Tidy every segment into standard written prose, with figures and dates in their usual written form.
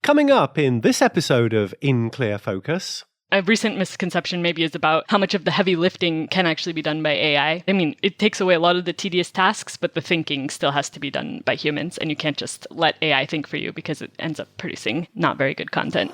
Coming up in this episode of In Clear Focus. A recent misconception maybe is about how much of the heavy lifting can actually be done by AI. I mean, it takes away a lot of the tedious tasks, but the thinking still has to be done by humans, and you can't just let AI think for you because it ends up producing not very good content.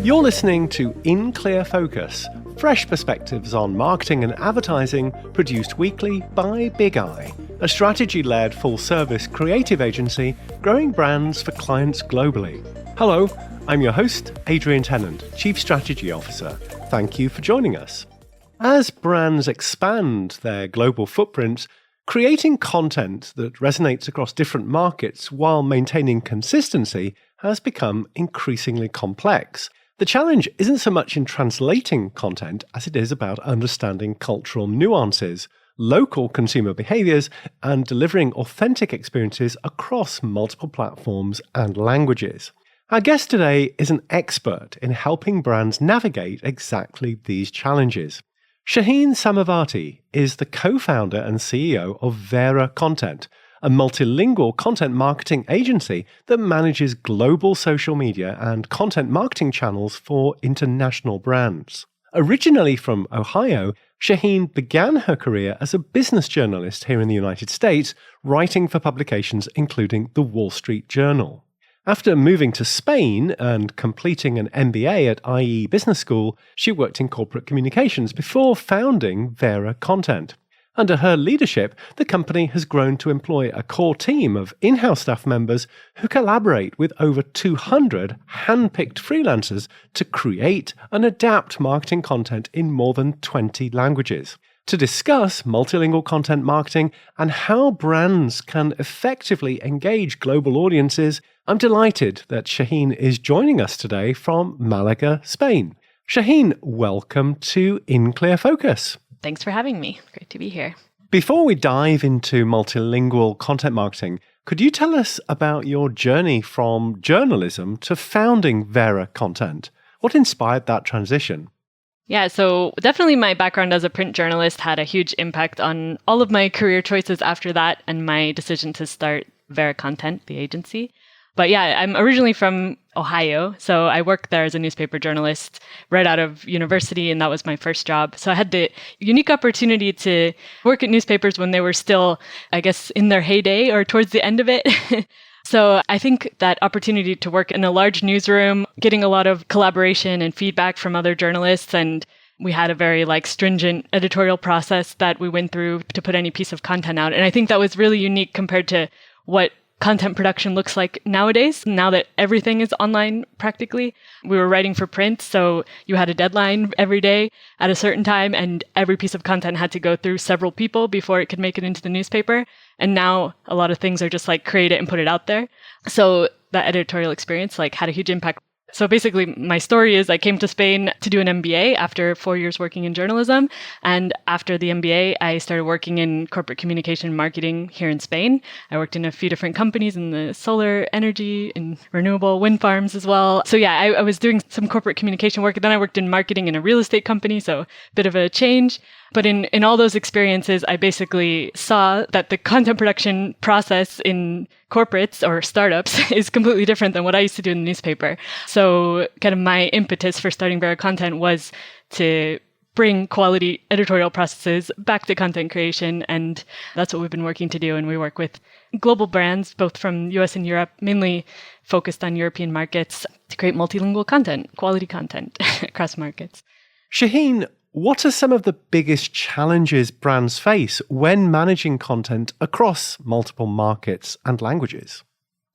You're listening to In Clear Focus, fresh perspectives on marketing and advertising produced weekly by Big Eye, a strategy-led full-service creative agency growing brands for clients globally. Hello, I'm your host, Adrian Tennant, Chief Strategy Officer. Thank you for joining us. As brands expand their global footprints, creating content that resonates across different markets while maintaining consistency has become increasingly complex. The challenge isn't so much in translating content as it is about understanding cultural nuances, local consumer behaviors, and delivering authentic experiences across multiple platforms and languages. Our guest today is an expert in helping brands navigate exactly these challenges. Shaheen Samavati is the co-founder and CEO of VeraContent, a multilingual content marketing agency that manages global social media and content marketing channels for international brands. Originally from Ohio, Shaheen began her career as a business journalist here in the United States, writing for publications including The Wall Street Journal. After moving to Spain and completing an MBA at IE Business School, she worked in corporate communications before founding VeraContent. Under her leadership, the company has grown to employ a core team of in-house staff members who collaborate with over 200 hand-picked freelancers to create and adapt marketing content in more than 20 languages. To discuss multilingual content marketing and how brands can effectively engage global audiences, I'm delighted that Shaheen is joining us today from Malaga, Spain. Shaheen, welcome to In Clear Focus. Thanks for having me. Great to be here. Before we dive into multilingual content marketing, could you tell us about your journey from journalism to founding VeraContent? What inspired that transition? Yeah, so definitely my background as a print journalist had a huge impact on all of my career choices after that and my decision to start VeraContent, the agency. But yeah, I'm originally from Ohio, so I worked there as a newspaper journalist right out of university, and that was my first job. So I had the unique opportunity to work at newspapers when they were still, I guess, in their heyday or towards the end of it. So I think that opportunity to work in a large newsroom, getting a lot of collaboration and feedback from other journalists, and we had a very stringent editorial process that we went through to put any piece of content out. And I think that was really unique compared to what content production looks like nowadays, now that everything is online practically. We were writing for print, so you had a deadline every day at a certain time, and every piece of content had to go through several people before it could make it into the newspaper. And now a lot of things are just create it and put it out there. So that editorial experience had a huge impact. So basically, my story is I came to Spain to do an MBA after 4 years working in journalism. And after the MBA, I started working in corporate communication marketing here in Spain. I worked in a few different companies in the solar energy and renewable wind farms as well. So yeah, I was doing some corporate communication work. And then I worked in marketing in a real estate company. So a bit of a change. But in all those experiences, I basically saw that the content production process in corporates or startups is completely different than what I used to do in the newspaper. So kind of my impetus for starting VeraContent was to bring quality editorial processes back to content creation. And that's what we've been working to do. And we work with global brands, both from US and Europe, mainly focused on European markets, to create multilingual content, quality content across markets. Shaheen, what are some of the biggest challenges brands face when managing content across multiple markets and languages?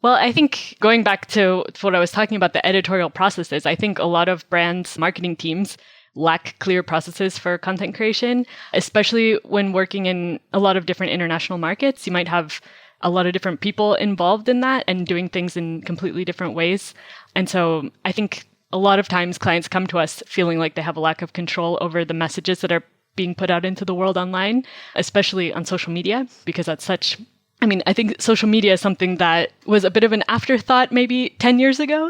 Well, I think going back to what I was talking about, the editorial processes, I think a lot of brands' marketing teams lack clear processes for content creation, especially when working in a lot of different international markets. You might have a lot of different people involved in that and doing things in completely different ways. And so I think a lot of times clients come to us feeling like they have a lack of control over the messages that are being put out into the world online, especially on social media, because that's such I think social media is something that was a bit of an afterthought maybe 10 years ago.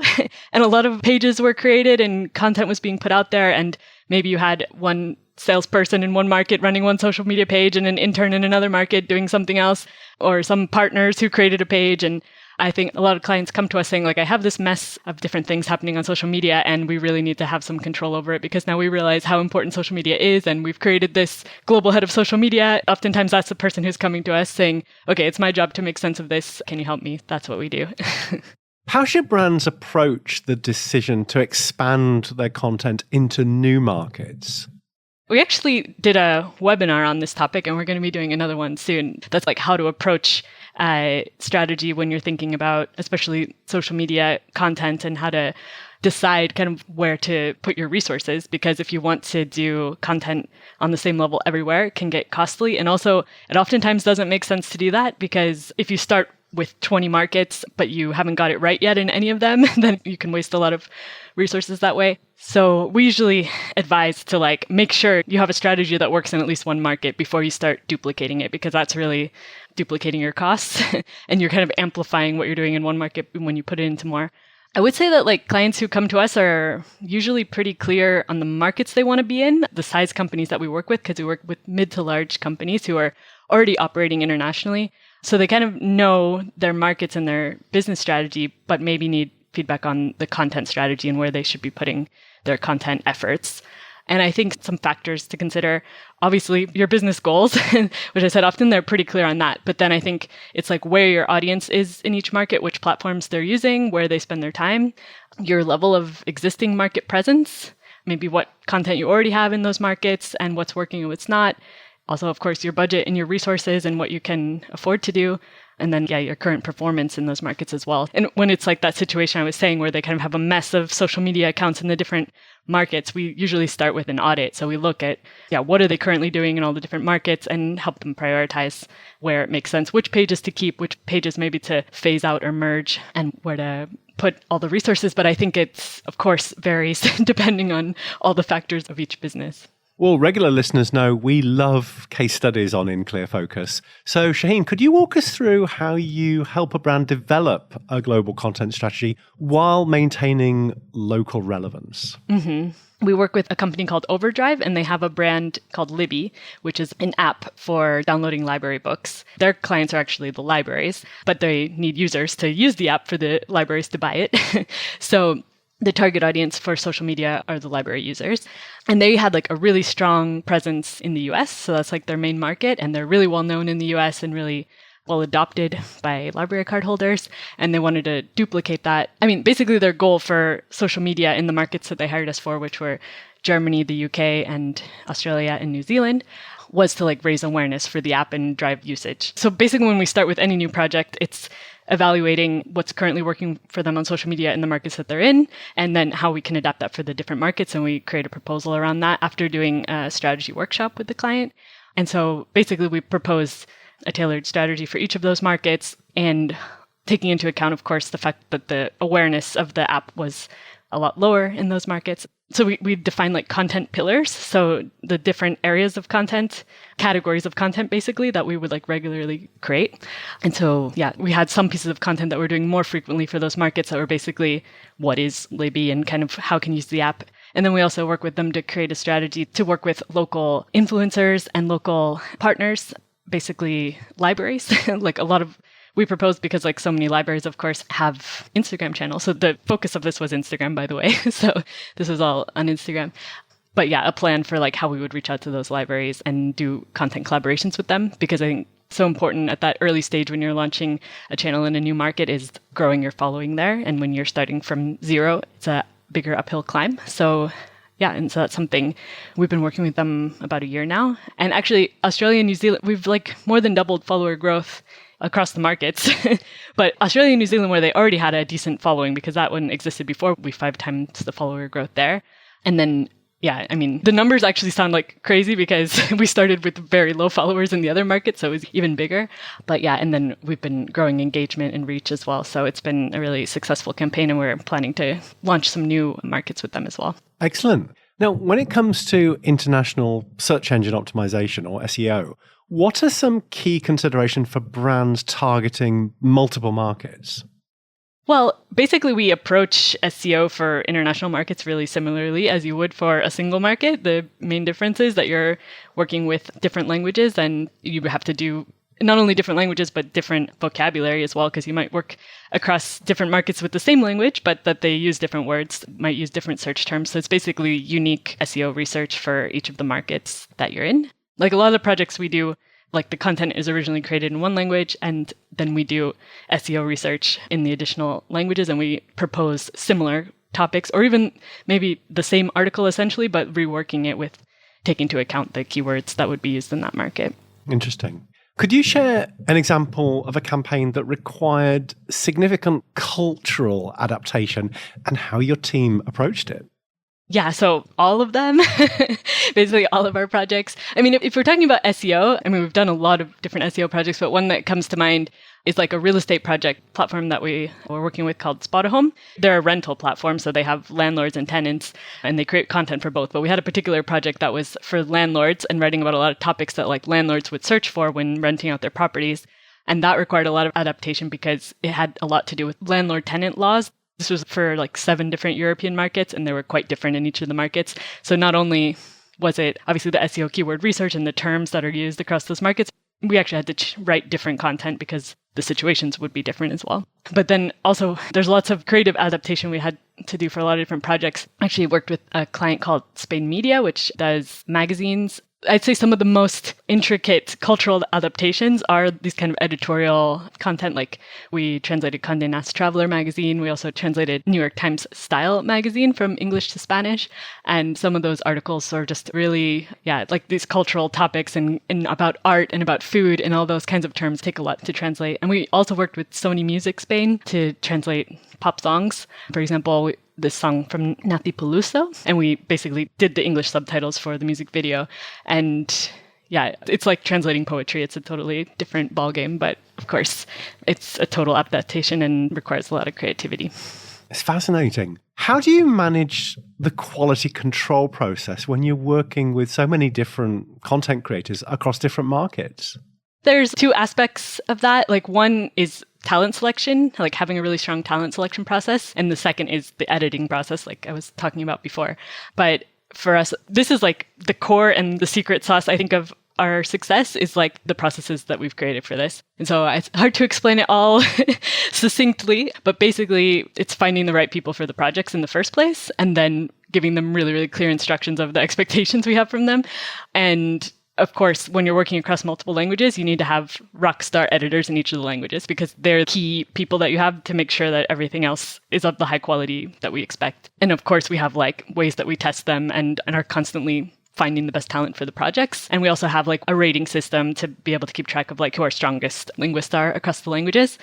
And a lot of pages were created and content was being put out there. And maybe you had one salesperson in one market running one social media page and an intern in another market doing something else, or some partners who created a page. And I think a lot of clients come to us saying, like, I have this mess of different things happening on social media, and we really need to have some control over it because now we realize how important social media is, and we've created this global head of social media. Oftentimes that's the person who's coming to us saying, okay, it's my job to make sense of this. Can you help me? That's what we do. How should brands approach the decision to expand their content into new markets? We actually did a webinar on this topic, and we're going to be doing another one soon. That's like how to approach strategy when you're thinking about especially social media content and how to decide kind of where to put your resources. Because if you want to do content on the same level everywhere, it can get costly. And also, it oftentimes doesn't make sense to do that, because if you start with 20 markets, but you haven't got it right yet in any of them, then you can waste a lot of resources that way. So we usually advise to like make sure you have a strategy that works in at least one market before you start duplicating it, because that's really duplicating your costs and you're kind of amplifying what you're doing in one market when you put it into more. I would say that like clients who come to us are usually pretty clear on the markets they want to be in, the size companies that we work with, because we work with mid to large companies who are already operating internationally. So they kind of know their markets and their business strategy, but maybe need feedback on the content strategy and where they should be putting their content efforts. And I think some factors to consider, obviously your business goals, which I said often they're pretty clear on that. But then I think it's like where your audience is in each market, which platforms they're using, where they spend their time, your level of existing market presence, maybe what content you already have in those markets and what's working and what's not. Also, of course, your budget and your resources and what you can afford to do. And then, your current performance in those markets as well. And when it's like that situation I was saying where they kind of have a mess of social media accounts in the different markets, we usually start with an audit. So we look at, what are they currently doing in all the different markets and help them prioritize where it makes sense, which pages to keep, which pages maybe to phase out or merge, and where to put all the resources. But I think it's, of course, varies depending on all the factors of each business. Well, regular listeners know we love case studies on In Clear Focus. So, Shaheen, could you walk us through how you help a brand develop a global content strategy while maintaining local relevance? Mm-hmm. We work with a company called Overdrive, and they have a brand called Libby, which is an app for downloading library books. Their clients are actually the libraries, but they need users to use the app for the libraries to buy it. So the target audience for social media are the library users. And they had like a really strong presence in the US. So that's like their main market. And they're really well known in the US and really well adopted by library card holders. And they wanted to duplicate that. I mean, basically their goal for social media in the markets that they hired us for, which were Germany, the UK, and Australia and New Zealand, was to like raise awareness for the app and drive usage. So basically when we start with any new project, it's evaluating what's currently working for them on social media in the markets that they're in, and then how we can adapt that for the different markets. And we create a proposal around that after doing a strategy workshop with the client. And so basically we propose a tailored strategy for each of those markets, and taking into account, of course, the fact that the awareness of the app was a lot lower in those markets. So we define like content pillars. So the different areas of content, categories of content, basically, that we would like regularly create. And so, we had some pieces of content that we're doing more frequently for those markets that were basically what is Libby and kind of how can you use the app. And then we also work with them to create a strategy to work with local influencers and local partners, basically libraries, like a lot of we proposed because like so many libraries, of course, have Instagram channels. So the focus of this was Instagram, by the way. So this was all on Instagram. But a plan for like how we would reach out to those libraries and do content collaborations with them. Because I think so important at that early stage when you're launching a channel in a new market is growing your following there. And when you're starting from zero, it's a bigger uphill climb. So and so that's something we've been working with them about a year now. And actually, Australia and New Zealand, we've like more than doubled follower growth across the markets. But Australia and New Zealand, where they already had a decent following, because that one existed before, we 5 times the follower growth there. And then, the numbers actually sound like crazy because we started with very low followers in the other markets, so it was even bigger. But and then we've been growing engagement and reach as well. So it's been a really successful campaign, and we're planning to launch some new markets with them as well. Excellent. Now, when it comes to international search engine optimization or SEO, what are some key considerations for brands targeting multiple markets? Well, basically, we approach SEO for international markets really similarly as you would for a single market. The main difference is that you're working with different languages and you have to do not only different languages, but different vocabulary as well, because you might work across different markets with the same language, but that they use different words, might use different search terms. So it's basically unique SEO research for each of the markets that you're in. Like a lot of the projects we do, like the content is originally created in one language, and then we do SEO research in the additional languages, and we propose similar topics, or even maybe the same article essentially, but reworking it with taking into account the keywords that would be used in that market. Interesting. Could you share an example of a campaign that required significant cultural adaptation and how your team approached it? Yeah, so all of them, basically all of our projects. I mean, if we're talking about SEO, I mean, we've done a lot of different SEO projects, but one that comes to mind is like a real estate project platform that we were working with called Spot a Home. They're a rental platform, so they have landlords and tenants, and they create content for both. But we had a particular project that was for landlords and writing about a lot of topics that like landlords would search for when renting out their properties. And that required a lot of adaptation because it had a lot to do with landlord-tenant laws. This was for like 7 different European markets, and they were quite different in each of the markets. So not only was it obviously the SEO keyword research and the terms that are used across those markets, we actually had to write different content because the situations would be different as well. But then also there's lots of creative adaptation we had to do for a lot of different projects. I actually worked with a client called Spain Media, which does magazines. I'd say some of the most intricate cultural adaptations are these kind of editorial content. Like we translated Condé Nast Traveler magazine. We also translated New York Times Style magazine from English to Spanish. And some of those articles are just really, like these cultural topics and about art and about food and all those kinds of terms take a lot to translate. And we also worked with Sony Music Spain to translate pop songs. For example, this song from Nati Peluso, and we basically did the English subtitles for the music video. And yeah, it's like translating poetry. It's a totally different ballgame, but of course, it's a total adaptation and requires a lot of creativity. It's fascinating. How do you manage the quality control process when you're working with so many different content creators across different markets? There's 2 aspects of that. Like one is talent selection, like having a really strong talent selection process. And the second is the editing process, like I was talking about before. But for us, this is like the core and the secret sauce, I think, of our success is like the processes that we've created for this. And so it's hard to explain it all succinctly, but basically it's finding the right people for the projects in the first place and then giving them really, really clear instructions of the expectations we have from them. And of course, when you're working across multiple languages, you need to have rock star editors in each of the languages because they're key people that you have to make sure that everything else is of the high quality that we expect. And of course, we have like ways that we test them and are constantly finding the best talent for the projects. And we also have like a rating system to be able to keep track of like who our strongest linguists are across the languages.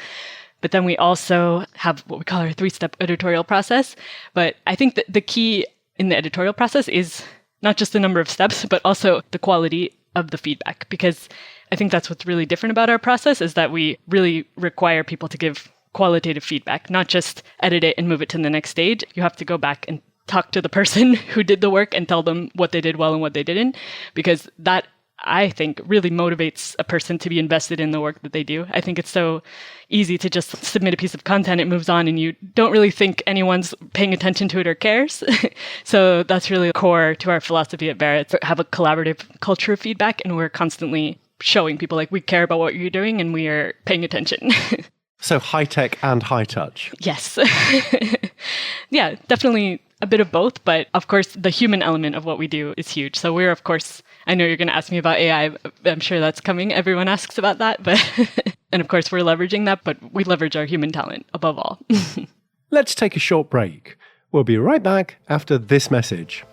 But then we also have what we call our 3-step editorial process. But I think that the key in the editorial process is not just the number of steps, but also the quality of the feedback, because I think that's what's really different about our process is that we really require people to give qualitative feedback, not just edit it and move it to the next stage. You have to go back and talk to the person who did the work and tell them what they did well and what they didn't, because that, I think, really motivates a person to be invested in the work that they do. I think it's so easy to just submit a piece of content, it moves on, and you don't really think anyone's paying attention to it or cares. So that's really core to our philosophy at Vera, to have a collaborative culture of feedback, and we're constantly showing people like we care about what you're doing and we are paying attention. So high tech and high touch. Yes. Yeah, definitely a bit of both, but of course the human element of what we do is huge. So we're, of course, I know you're going to ask me about AI. I'm sure that's coming. Everyone asks about that, but and of course we're leveraging that, but we leverage our human talent above all. Let's take a short break. We'll be right back after this message.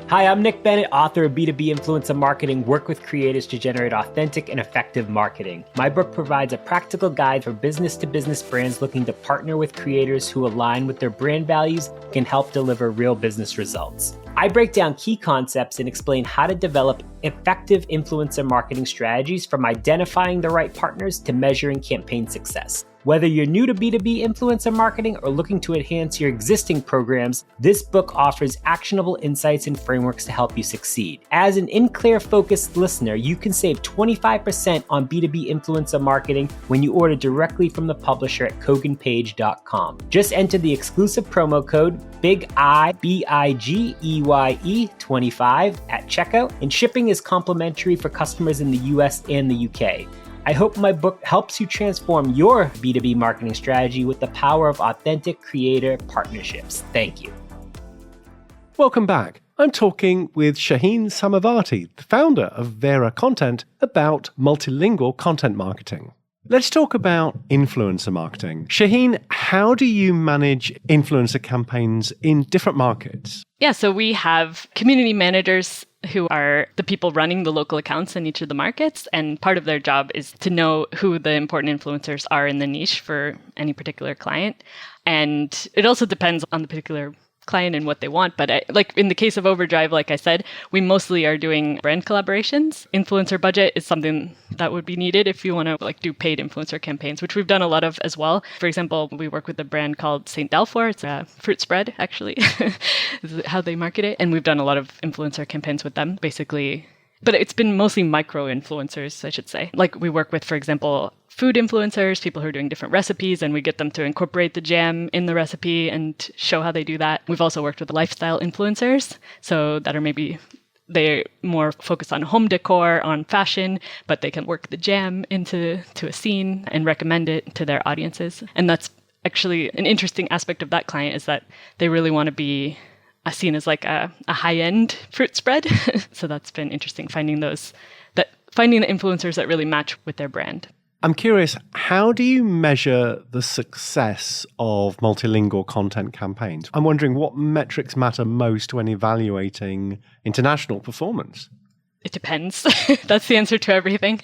Hi, I'm Nick Bennett, author of B2B Influencer Marketing, Work with Creators to Generate Authentic and Effective Marketing. My book provides a practical guide for business-to-business brands looking to partner with creators who align with their brand values and can help deliver real business results. I break down key concepts and explain how to develop effective influencer marketing strategies, from identifying the right partners to measuring campaign success. Whether you're new to B2B influencer marketing or looking to enhance your existing programs, this book offers actionable insights and frameworks to help you succeed. As an InClear focused listener, you can save 25% on B2B influencer marketing when you order directly from the publisher at koganpage.com. Just enter the exclusive promo code BIGEYE25 at checkout, and shipping is complimentary for customers in the US and the UK. I hope my book helps you transform your B2B marketing strategy with the power of authentic creator partnerships. Thank you. Welcome back. I'm talking with Shaheen Samavati, the founder of VeraContent, about multilingual content marketing. Let's talk about influencer marketing. Shaheen, how do you manage influencer campaigns in different markets? Yeah, so we have community managers who are the people running the local accounts in each of the markets. And part of their job is to know who the important influencers are in the niche for any particular client. And it also depends on the particular client and what they want. But like in the case of Overdrive, like I said, we mostly are doing brand collaborations. Influencer budget is something that would be needed if you want to like do paid influencer campaigns, which we've done a lot of as well. For example, we work with a brand called St. Dalfor. It's a fruit spread, actually, is how they market it. And we've done a lot of influencer campaigns with them, basically. But it's been mostly micro influencers, I should say. Like we work with, for example, food influencers, people who are doing different recipes, and we get them to incorporate the jam in the recipe and show how they do that. We've also worked with lifestyle influencers, so that are maybe they're more focused on home decor, on fashion, but they can work the jam into a scene and recommend it to their audiences. And that's actually an interesting aspect of that client is that they really want to be seen as like a high-end fruit spread. So that's been interesting, finding the influencers that really match with their brand. I'm curious, how do you measure the success of multilingual content campaigns? I'm wondering what metrics matter most when evaluating international performance? It depends. That's the answer to everything.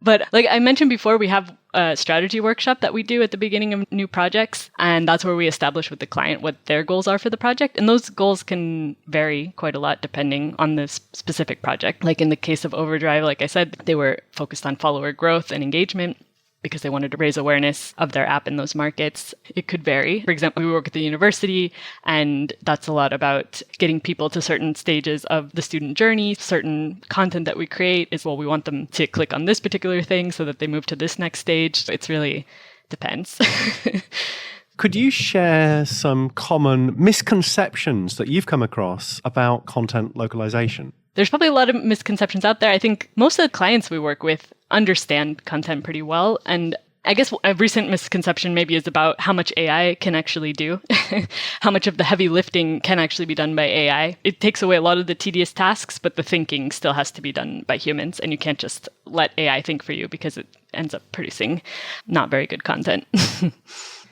But like I mentioned before, we have a strategy workshop that we do at the beginning of new projects. And that's where we establish with the client what their goals are for the project. And those goals can vary quite a lot depending on the specific project. Like in the case of Overdrive, like I said, they were focused on follower growth and engagement because they wanted to raise awareness of their app in those markets. It could vary. For example, we work at the university, and that's a lot about getting people to certain stages of the student journey. Certain content that we create is, well, we want them to click on this particular thing so that they move to this next stage. It's really depends. Could you share some common misconceptions that you've come across about content localization? There's probably a lot of misconceptions out there. I think most of the clients we work with understand content pretty well. And I guess a recent misconception maybe is about how much AI can actually do, how much of the heavy lifting can actually be done by AI. It takes away a lot of the tedious tasks, but the thinking still has to be done by humans. And you can't just let AI think for you because it ends up producing not very good content.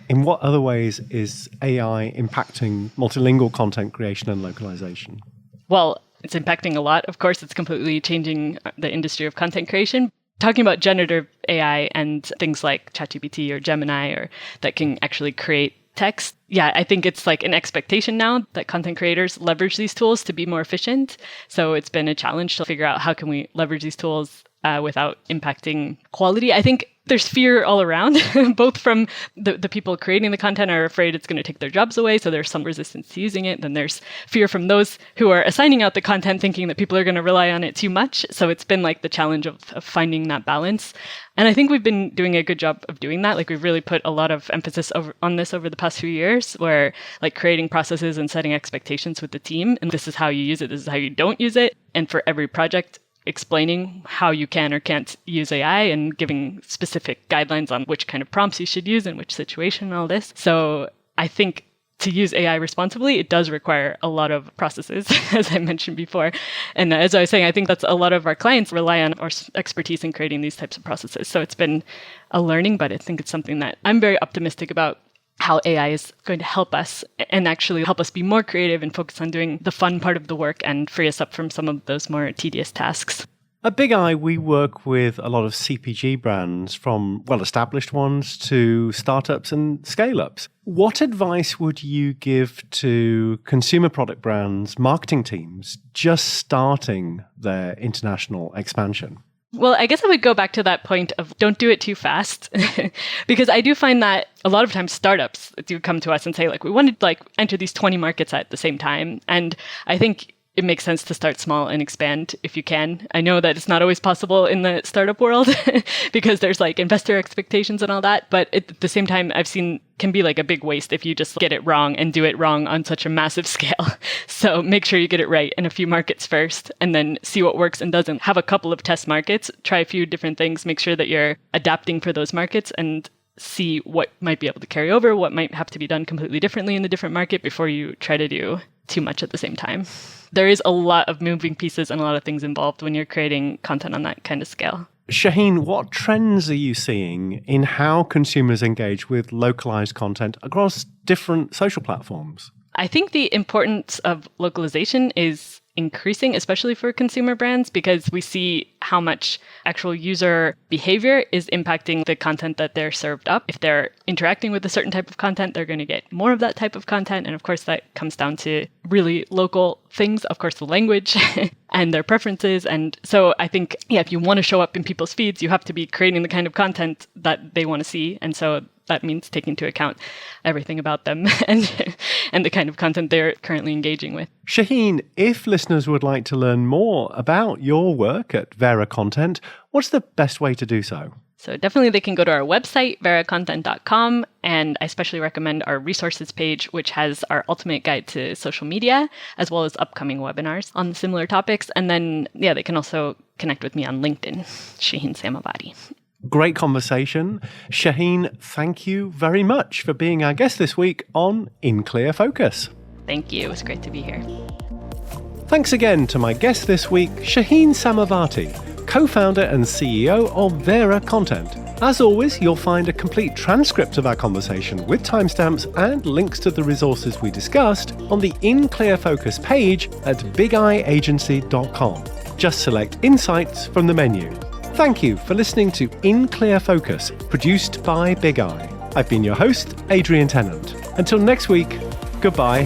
In what other ways is AI impacting multilingual content creation and localization? Well, it's impacting a lot. Of course, it's completely changing the industry of content creation. Talking about generative AI and things like ChatGPT or Gemini or that can actually create text. Yeah, I think it's like an expectation now that content creators leverage these tools to be more efficient. So it's been a challenge to figure out how can we leverage these tools without impacting quality. I think there's fear all around, both from the people creating the content are afraid it's going to take their jobs away. So there's some resistance to using it. Then there's fear from those who are assigning out the content thinking that people are going to rely on it too much. So it's been like the challenge of finding that balance. And I think we've been doing a good job of doing that. Like we've really put a lot of emphasis on this over the past few years where like creating processes and setting expectations with the team. And this is how you use it. This is how you don't use it. And for every project, explaining how you can or can't use AI and giving specific guidelines on which kind of prompts you should use in which situation and all this. So I think to use AI responsibly, it does require a lot of processes, as I mentioned before. And as I was saying, I think that's a lot of our clients rely on our expertise in creating these types of processes. So it's been a learning, but I think it's something that I'm very optimistic about how AI is going to help us and actually help us be more creative and focus on doing the fun part of the work and free us up from some of those more tedious tasks. At Big Eye, we work with a lot of CPG brands, from well-established ones to startups and scale-ups. What advice would you give to consumer product brands, marketing teams, just starting their international expansion? Well, I guess I would go back to that point of don't do it too fast, because I do find that a lot of times startups do come to us and say, like, we want to enter these 20 markets at the same time. And I think it makes sense to start small and expand if you can. I know that it's not always possible in the startup world because there's like investor expectations and all that. But at the same time, I've seen can be like a big waste if you just get it wrong and do it wrong on such a massive scale. So make sure you get it right in a few markets first and then see what works and doesn't. Have a couple of test markets, try a few different things, make sure that you're adapting for those markets and see what might be able to carry over, what might have to be done completely differently in the different market before you try to do too much at the same time. There is a lot of moving pieces and a lot of things involved when you're creating content on that kind of scale. Shaheen, what trends are you seeing in how consumers engage with localized content across different social platforms? I think the importance of localization is increasing, especially for consumer brands, because we see how much actual user behavior is impacting the content that they're served up. If they're interacting with a certain type of content, they're going to get more of that type of content. And of course, that comes down to really local things, of course, the language and their preferences. And so I think, if you want to show up in people's feeds, you have to be creating the kind of content that they want to see. And so that means taking into account everything about them and the kind of content they're currently engaging with. Shaheen, if listeners would like to learn more about your work at VeraContent, what's the best way to do so? So definitely they can go to our website, VeraContent.com, and I especially recommend our resources page, which has our ultimate guide to social media, as well as upcoming webinars on similar topics. And then, they can also connect with me on LinkedIn, Shaheen Samavati. Great conversation. Shaheen, thank you very much for being our guest this week on In Clear Focus. Thank you. It was great to be here. Thanks again to my guest this week, Shaheen Samavati, co-founder and CEO of VeraContent. As always, you'll find a complete transcript of our conversation with timestamps and links to the resources we discussed on the In Clear Focus page at bigeyeagency.com. Just select Insights from the menu. Thank you for listening to In Clear Focus, produced by Big Eye. I've been your host, Adrian Tennant. Until next week, goodbye.